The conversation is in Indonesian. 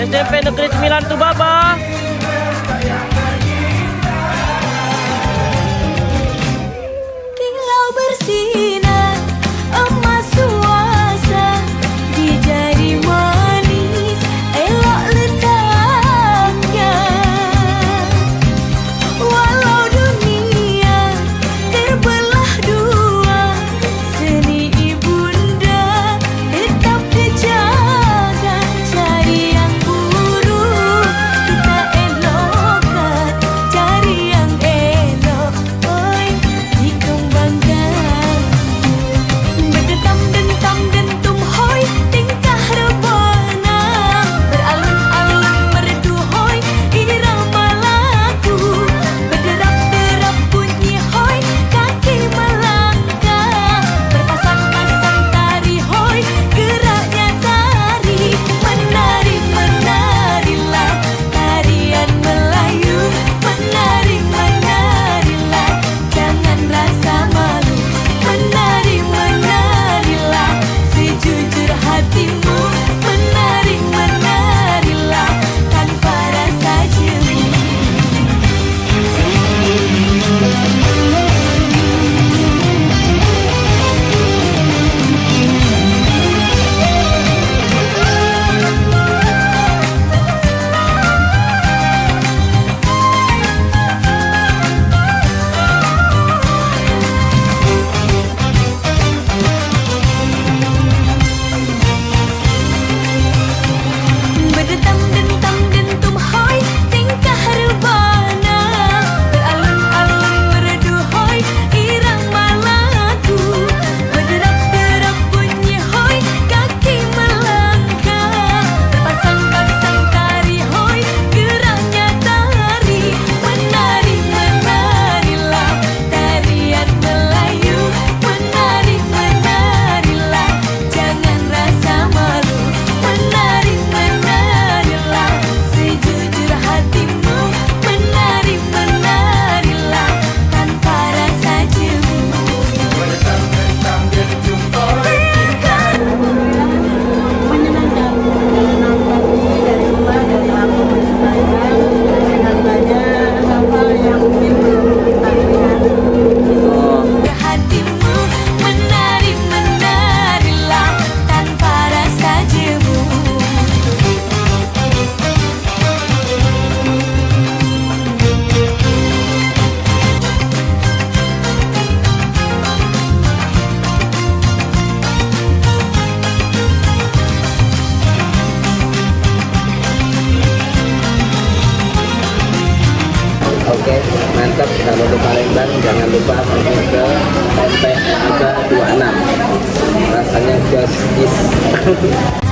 SMP Negeri 9 Tubaba. Kilau bersinar emas suasa di jari manis elok letaknya. Walau dunia terbelah dua, seni ibunda tetap dijaga. Cari yang buruk kita elokkan, cari yang elok oi dikembangkan. Berdetam dentam dentum hoi tingkah rebana, beralun-alun merdu hoi irama lagu, berderap-derap bunyi hoi kaki melangkah, berpasang-pasang tari hoi geraknya tari. Menari menarilah tarian Melayu, menari menarilah jangan rasa malu. Menari menarilah sejujur hatimu, menari menarilah tanpa rasa jemu. Berdetam dentam dentum hoi tingkah rebana, beralun-alun merdu hoi irama lagu, berderap-derap bunyi hoi kaki melangkah, berpasang-pasang tari hoi geraknya tari. Menari menarilah tarian Melayu, menari menarilah jangan rasa malu. Menari menarilah sejujur hatimu, menari menarilah tanpa rasa jemu. Hatimu menari menarilah tanpa rasa jemu. Oke, mantap. Kalau di Palembang jangan lupa pergi ke MP 26. Rasanya just is.